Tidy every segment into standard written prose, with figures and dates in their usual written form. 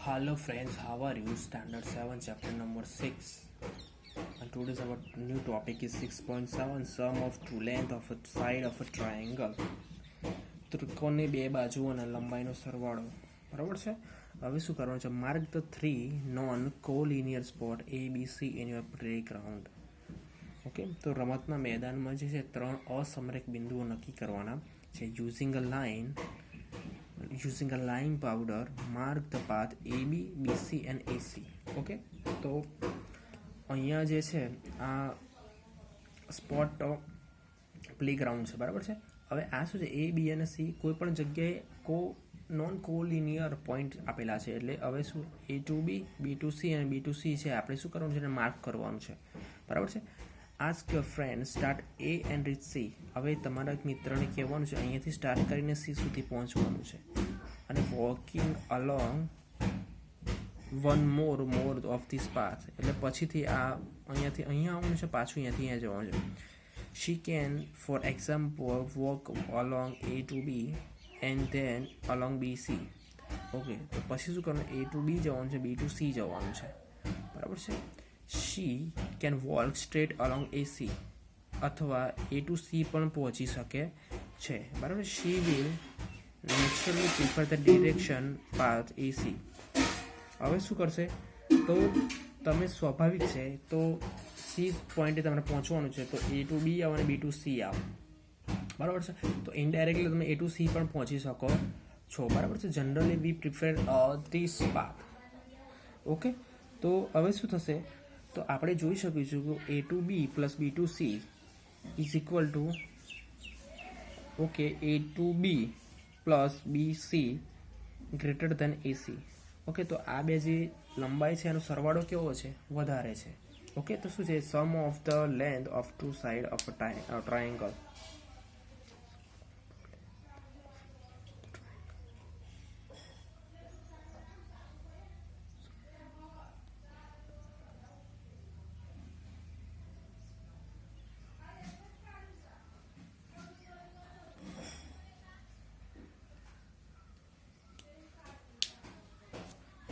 Hello friends, how are you? Standard 7 chapter number 6, and today's our new topic is 6.7 sum of two length of a side of a triangle. ત્રિકોણની બે બાજુ અને લંબાઈનો સરવાળો. બરાબર છે. હવે શું કરવાનું છે? Mark the 3 non collinear spot A B C in your playground. Okay, તો રમતના મેદાનમાં જે છે 3 અસમરેખ બિંદુઓ નક્કી કરવાના છે. using a line powder, mark the path AB, BC and AC. Okay, તો અહીંયા જે છે આ સ્પોટ પ્લેગ્રાઉન્ડ છે. બરાબર છે. હવે આ શું છે? A, B અને C કોઈ પણ જગ્યાએ નોન કોલિનિયર પોઈન્ટ આપેલા છે. એટલે હવે શું A to B, B to C અને B to C છે આપણે શું કરવાનું છે? એને માર્ક કરવાનું છે. બરાબર છે. Ask your friend start A and reach C. હવે તમારા મિત્રને કહેવાનું છે અહીંયાથી સ્ટાર્ટ કરીને C સુધી પહોંચવાનું છે અને walking along one more of this path. એટલે પછીથી આ અહીંયાથી અહીંયા આવવાનું છે, પાછું અહીંયાથી અહીંયા જવાનું છે. She can, for example, walk along A to B and then along BC. Okay, તો પછી શું કરવાનું? A to B જવાનું છે, B to C જવાનું છે. બરાબર છે. She can walk straight along AC અથવા A to C પણ પહોંચી શકે છે. બરાબર. She will naturally prefer the direction path AC. હવે શું કરશે? તો તમે સ્વાભાવિક છે તો C પોઈન્ટે તમારે પહોંચવાનું છે, તો A to B આવો અને B to C આવો. બરાબર છે. તો ઇનડાયરેક્ટલી તમે A to C પણ પહોંચી શકો છો. બરાબર છે. Generally we prefer this path. Okay, તો હવે શું થશે? તો આપણે જોઈ શકીશું કે A to B plus B to C is equal to A to B plus BC greater than AC. Okay, તો આ બે જે લંબાઈ છે એનો સરવાળો કેવો છે? વધારે છે. ઓકે, તો શું છે? Sum of the length of two side of a triangle.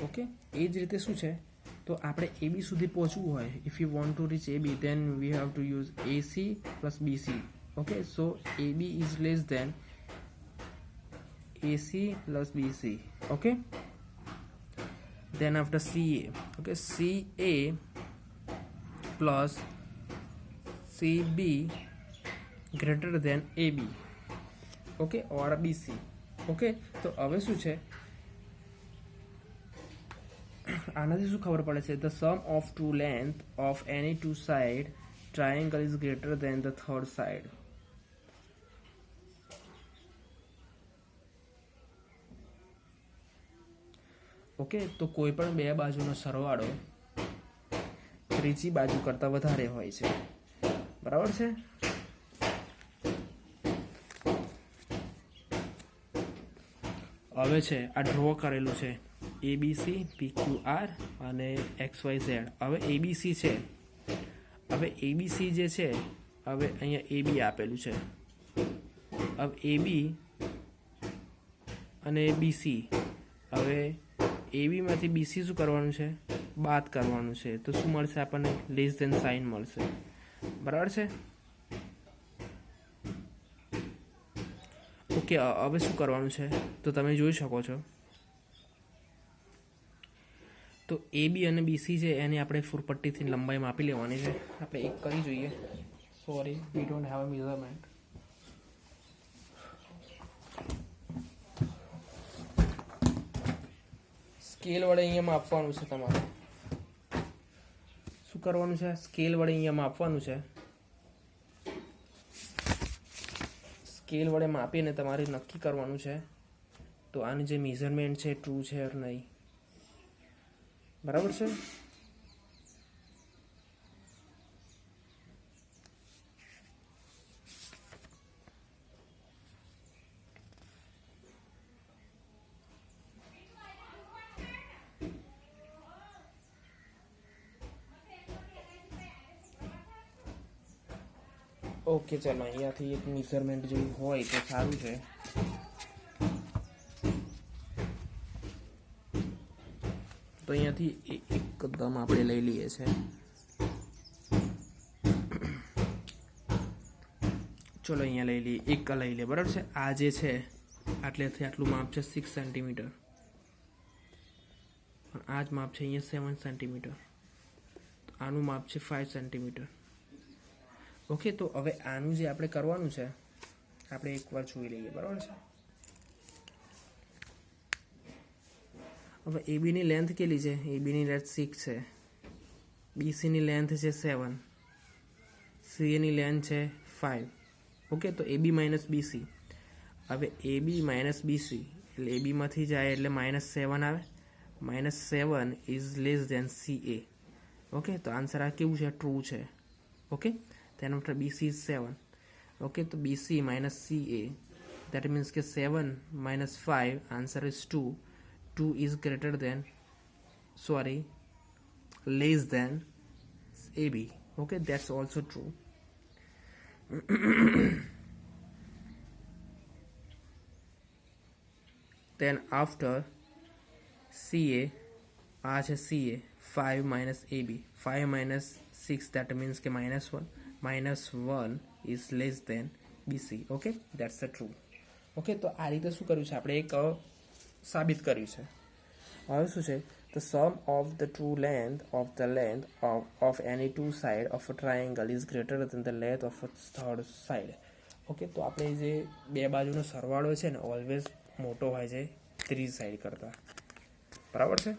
Okay, એ જ રીતે શું છે? તો આપણે AB સુધી પહોંચવું હોય, if you want to reach AB then we have to use AC plus BC. Okay, so AB is less than AC plus BC. Okay, then after CA. Okay, CA plus CB greater than AB. Okay, or BC. Okay, તો હવે શું છે? આનાથી શું ખબર પડે છે? The sum of two length of any two side triangle is greater than the third side. Okay, તો કોઈ પણ બે બાજુનો સરવાળો ત્રીજી બાજુ કરતા વધારે હોય છે. બરાબર છે. હવે છે આ ડ્રો કરેલું છે ABC, PQR અને XYZ. હવે ABC છે. હવે ABC જે છે, હવે અહીંયા AB આપેલું છે. હવે AB અને BC. હવે ABમાંથી BC શું કરવાનું છે? બાદ કરવાનું છે. તો શું મળશે આપણને? લેસ ધેન સાઇન મળશે. બરાબર છે. ઓકે, હવે શું કરવાનું છે? તો તમે જોઈ શકો છો. તો AB અને BC છે એને આપણે ફૂરપટ્ટીથી લંબાઈ માપી લેવાની છે. આપણે એક કરી જોઈએ. Sorry, we don't have a measurement. Scale વડે અહીંયા માપવાનું છે તમારે. શું કરવાનું છે? સ્કેલ વડે અહીંયા માપવાનું છે. સ્કેલ વડે માપીને તમારે નક્કી કરવાનું છે તો આની જે મેઝરમેન્ટ છે ટ્રુ છે કે નહીં. બરાબર છે. ઓકે, ચાલો અહીંયાથી એક મેઝરમેન્ટ જેવું હોય તો સારું છે. તો અહીંયાથી એકદમ આપણે લઈ લઈએ છે, ચલો અહીંયા લઈ લઈએ, એક લઈ લઈએ, બરાબર છે. આ જે છે આટલેથી આટલું માપ છે 6 સેન્ટીમીટર, આ જ માપ છે અહીંયા 7 સેન્ટીમીટર, આનું માપ છે 5 સેન્ટીમીટર. ઓકે, તો હવે આનું જે આપણે કરવાનું છે આપણે એકવાર જોઈ લઈએ, બરાબર છે. હવે એબીની લેન્થ કેટલી છે? એબીની લેન્થ 6 છે, બીસીની લેન્થ છે 7, સીએની લેન્થ છે 5. ઓકે, તો એબી માઇનસ બીસી. હવે એબી માઇનસ બીસી એટલે એબીમાંથી જાય એટલે -7 આવે. -7 is less than CA. Okay, તો આન્સર આ કેવું છે? ટ્રુ છે. ઓકે, તેનો મતલબ બીસી ઇઝ 7. ઓકે, તો BC minus CA, that means કે 7 minus 5, answer is 2. 2 is greater than, sorry, less than AB. Okay, that's also true. Then after CA, આ છે CA, 5 minus AB, 5 minus 6, that means કે -1. -1 is less than BC. Okay, that's the true. Okay, તો આ રીતે શું કર્યું છે આપણે? એક સાબિત કર્યું છે. હવે શું છે? The sum of the true length of any two side of a triangle is greater than the length of a third side. Okay, તો આપણે જે બે બાજુનો સરવાળો છે ને ઓલવેઝ મોટો હોય છે ત્રીજી સાઈડ કરતાં, બરાબર છે.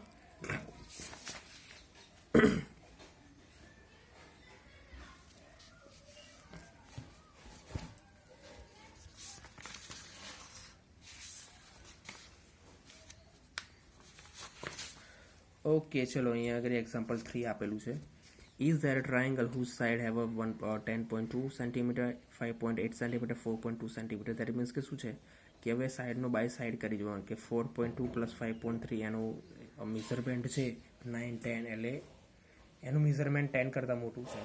ઓકે, ચલો અહીંયા આગળ એક્ઝામ્પલ 3 આપેલું છે. Is there a triangle whose side have a 10.2 centimetre, 5.8 centimetre, 4.2 centimetre. That means કે શું છે કે હવે સાઈડનો બાય સાઈડ કરી જોવાનું કે 4.2 + 5.3 એનું મેઝરમેન્ટ છે 9, 10, એટલે એનું મેઝરમેન્ટ 10 કરતાં મોટું છે.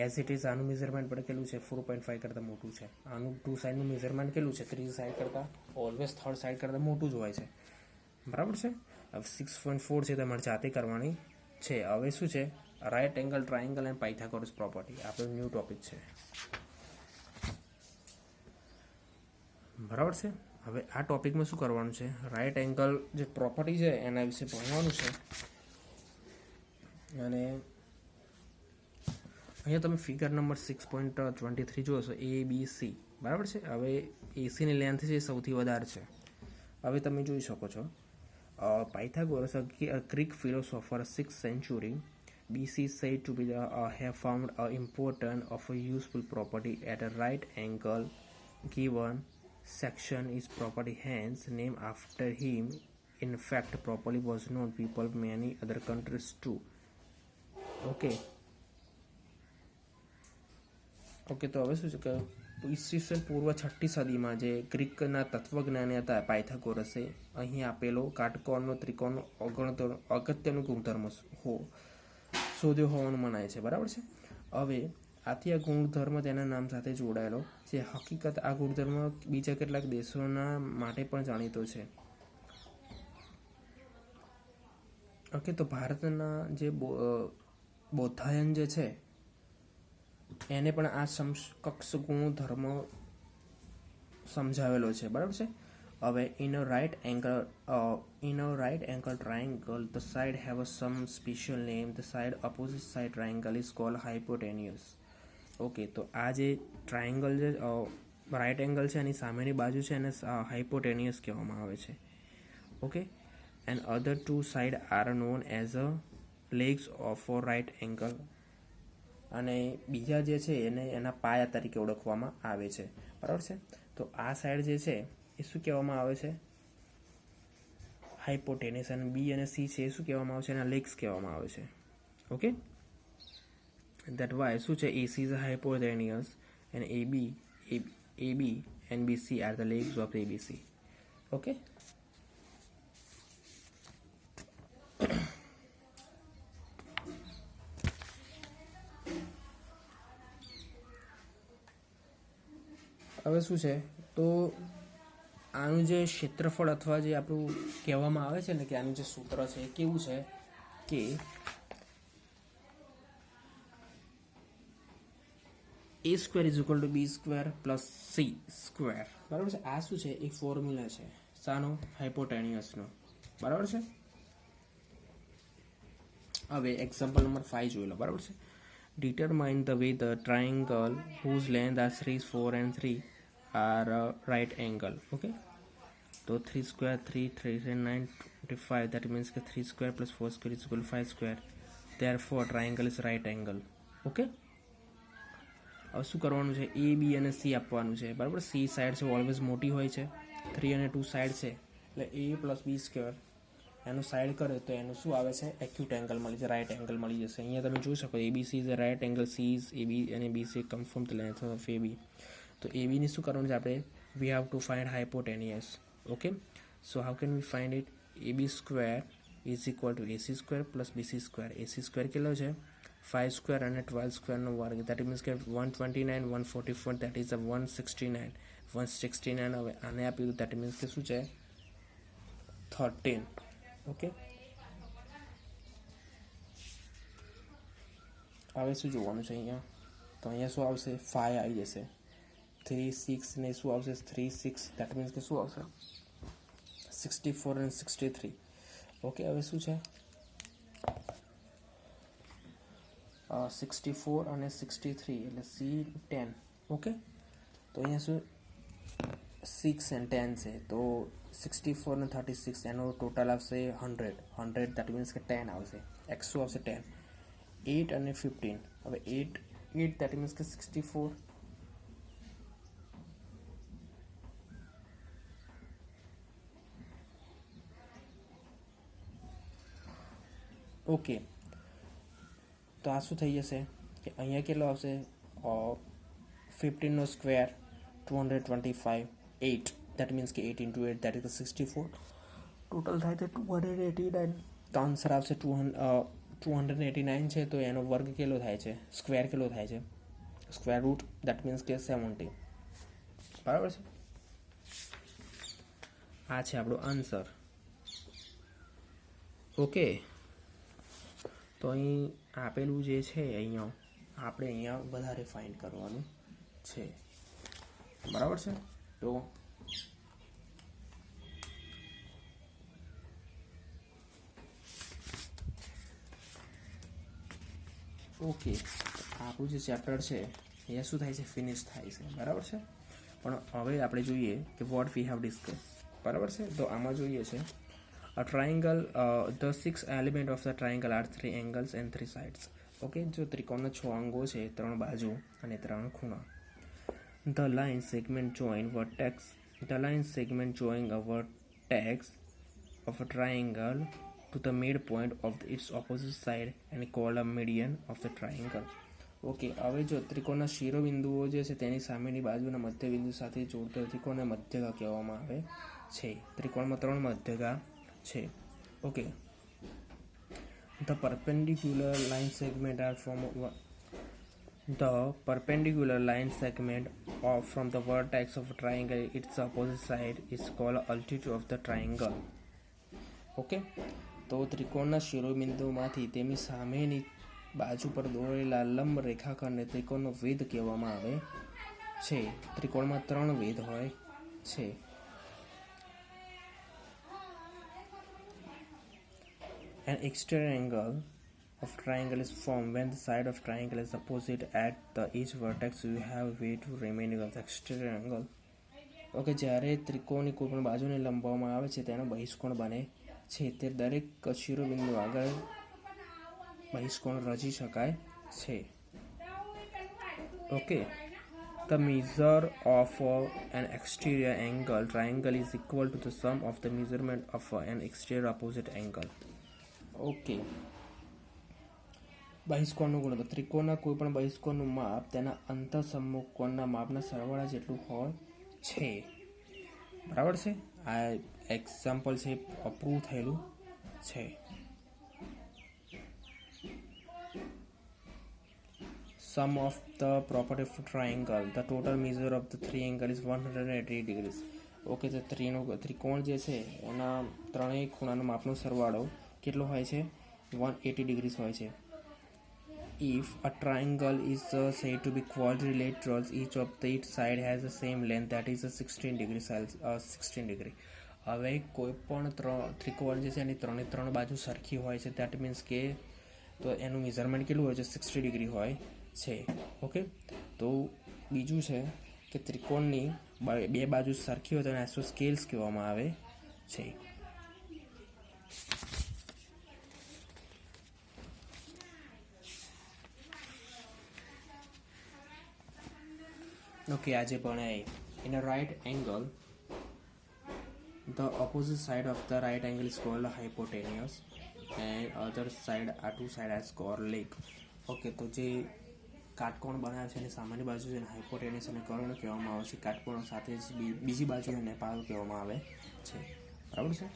એઝ ઇટ ઇઝ આનું મેઝરમેન્ટ પણ કેટલું છે? 4.5 કરતાં મોટું છે. આનું ટુ સાઈડનું મેઝરમેન્ટ કેટલું છે? ત્રીજી સાઈડ કરતાં ઓલવેઝ થર્ડ સાઈડ કરતાં મોટું જ હોય છે, બરાબર છે. હવે 6.4 છે તમારે જાતે કરવાની છે. હવે શું છે? Right angle triangle and Pythagoras property આપણો ન્યૂ ટોપિક છે, બરાબર છે. હવે આ ટોપિકમાં શું કરવાનું છે? રાઇટ એંગલ જે પ્રોપર્ટી છે એના વિશે ભણવાનું છે. અને અહીંયા તમે ફિગર નંબર 6.23 જોશો, ABC, બરાબર છે. હવે એસીની લેન્થ છે સૌથી વધારે છે. હવે તમે જોઈ શકો છો Pythagoras, a Greek philosopher, 6th century BC, said to be have found important of a useful property at a right angle given section is property, hence name after him. In fact, properly was known people many other countries too. Okay. Okay, તો હવે શું છે કે ઈસવીસન પૂર્વ 6ઠી સદીમાં જે ગ્રીકના તત્વજ્ઞાની હતા પાયથાગોરસે અહીં આપેલો કાટકોણનો ત્રિકોણનો અગત્યનું ગુણધર્મ શોધ્યો હોવાનું મનાય છે, બરાબર છે. હવે આથી આ ગુણધર્મ તેના નામ સાથે જોડાયેલો છે. હકીકત આ ગુણધર્મ બીજા કેટલાક દેશોના માટે પણ જાણીતો છે. ઓકે, તો ભારતના જે બૌદ્ધાયન જે છે એને પણ આ સમકક્ષ ગુણધર્મ સમજાવેલો છે, બરાબર છે. હવે in a right angle triangle the side have some special name. The side opposite side triangle is called hypotenuse. Okay, તો આ જે ટ્રાયંગલ છે રાઇટ એંગલ છે એની સામેની બાજુ છે એને હાઇપોટેન્યુઅસ કહેવામાં આવે છે. Okay, and other two side are known as a legs of right angle. અને બીજા જે છે એને એના પાયા તરીકે ઓળખવામાં આવે છે, બરાબર છે. તો આ સાઈડ જે છે એ શું કહેવામાં આવે છે? હાઇપોટેન્યુઅસ. અને બી અને સી છે એ શું કહેવામાં આવે છે? એના લેગ્સ કહેવામાં આવે છે. ઓકે, દેટ વાય શું છે? AC is hypotenuse and AB and BC are the legs of ABC. Okay. હવે શું છે તો આનું જે ક્ષેત્રફળ અથવા જે આપણું કહેવામાં આવે છે ને કે આનું જે સૂત્ર છે એ કેવું છે કે a square is equal to B square plus C square. બરાબર છે. આ શું છે? એક ફોર્મ્યુલા છે શાનો? હાઇપોટેન્યુસનો. બરાબર છે. હવે એક્ઝામ્પલ નંબર 5 જોઈ લો. બરાબર છે. Determine the way the triangle whose length are 3, 4 and 3 are right angle. Okay, તો 3 સ્ક્વેર 3 3 9 25, that means કે 3 square plus 4 square is equal 5 square. therefore triangle is right angle. Okay, હવે શું કરવાનું છે? એ બી અને સી આપવાનું છે. બરાબર. સી સાઈડ છે ઓલવેઝ મોટી હોય છે. 3 અને 2 સાઈડ છે એટલે એ પ્લસ બી સ્ક્વેર એનું સાઈડ કરે તો એનું શું આવે છે? એક્યુટ એંગલ મળી જશે, રાઇટ એંગલ મળી જશે. અહીંયા તમે જોઈ શકો ABC is a right angle, C is AB અને BC come from the length of AB. તો એબીની શું કરવાનું છે આપણે? We have to find hypotenuse. Okay, so how can we find it? AB square is equal to AC square plus BC square. AC square કેટલો છે? 5 square અને 12 સ્ક્વેરનો વર્ગ. દેટ મીન્સ કે 129 144, દેટ ઇઝ 169 169. હવે આને આપ્યું દેટ મીન્સ કે શું છે? 13. ઓકે, હવે શું જોવાનું છે અહીંયા? તો અહીંયા શું આવશે? 5 આવી જશે. 3 6 ને શું આવશે? 3 6, દેટ મીન્સ કે શું આવશે? 64 અને 63. ઓકે, હવે શું છે? 64 અને 63 એટલે સી 10. ઓકે, તો અહીંયા શું 6 and 10 છે તો 64 અને 36 એનો ટોટલ આવશે 100. દેટ મીન્સ કે 10 આવશે. એક્સ શું આવશે? 10. 8 અને 15. હવે 8 દેટ મીન્સ કે 64. ઓકે, તો આ શું થઈ જશે કે અહીંયા કેટલો આવશે? 15નો સ્ક્વેર 225. 8 દેટ મીન્સ કે 8 into 8 દેટ ઇઝ 64. ટોટલ થાય તો 289. તો આન્સર આવશે 289 છે. તો એનો વર્ગ કેટલો થાય છે? સ્ક્વેર કેટલો થાય છે? સ્ક્વેર રૂટ દેટ મીન્સ કે 70. બરાબર છે. આ છે આપણો આન્સર. ઓકે, તો અહીં આપેલું જે છે અહીંયા આપણે અહીંયા વધારે ફાઇન્ડ કરવાનું છે. બરાબર છે. તો ઓકે, આપણું જે ચેપ્ટર છે એ શું થાય છે? ફિનિશ થાય છે. બરાબર છે. પણ હવે આપણે જોઈએ કે વોટ વી હેવ ડિસ્કસ. બરાબર છે. તો આમાં જોઈએ છે a triangle, the 6 element of the triangle are 3 angles and 3 sides. Okay, જો ત્રિકોણના 6 અંગો છે, 3 બાજુ અને 3 ખૂણા. The line segment join a vertex of a triangle to the midpoint of its opposite side and called a median of the triangle. Okay, હવે જો ત્રિકોણના શિરોબિંદુઓ જે છે તેની સામેની બાજુના મધ્યબિંદુ સાથે જોડતા ત્રિકોણને મધ્યગા કહેવામાં આવે છે. ત્રિકોણમાં 3 મધ્યગા છે. Okay, the perpendicular line segment from the vertex of a triangle its opposite side is called altitude of the triangle. Okay, તો ત્રિકોણના શિરોબિંદુમાંથી તેની સામેની બાજુ પર દોરેલા લંબ રેખાખંડને ત્રિકોણનો વેધ કહેવામાં આવે છે. ત્રિકોણમાં 3 વેધ હોય છે. An exterior angle of triangle is formed when the side of triangle is opposite at the each vertex. You have way to remaining of the exterior angle. Okay, જ્યારે ત્રિકોણની કોઈ પણ બાજુને લંબાવવામાં આવે છે તેનો બહિષ્કોણ બને છે. તે દરેક શિરોબિંદુ આગળ બહિષ્કોણ રચી શકાય છે. Okay, the measure of an exterior angle triangle is equal to the sum of the measurement of an exterior opposite angle. Okay, બહિષ્કોણનું ગુણોત્તર. ત્રિકોણના કોઈ પણ બહિષ્કોણનું માપ તેના અંતઃસમ્મુખ કોણના માપના સરવાળા જેટલું હોય છે. બરાબર છે. આ એક્ઝામ્પલ છે, અપ્રૂવ થયેલું છે. Sum of the property of triangle. The total measure of the three angle is 180 degrees. Okay, તો ત્રિકોણ જે છે એના ત્રણેય ખૂણાનો માપનો સરવાળો કેટલો હોય છે? 180 ડિગ્રીસ હોય છે. If a triangle is said to be quadrilateral, each of the its side has the same length, that is a 16 degree 16 degree. હવે કોઈ પણ ત્રિકોણ જે છે એની ત્રણ બાજુ સરખી હોય છે, દેટ મીન્સ કે તો એનું મેઝરમેન્ટ કેટલું હોય છે, 60 ડિગ્રી હોય છે. ઓકે, તો બીજું છે કે ત્રિકોણની બે બાજુ સરખી હોય તો એને આઇસોસ્કેલ્સ કહેવામાં આવે છે. ઓકે, આજે ભણાય in a right angle the opposite side of the right angle is called hypotenuse and other side are two side as called leg. Okay, તો જે કાટકોણ બનાવે છે એની સામાન્ય બાજુ છે હાઇપોટેનિયસ અને કર્ણ કહેવામાં આવે છે. કાટકોણ સાથે જ બીજી બાજુ એને પાલ કહેવામાં આવે છે. બરાબર છે.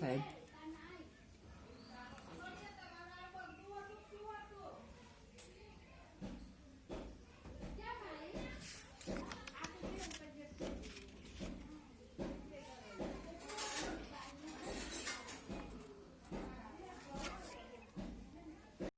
સાહેબ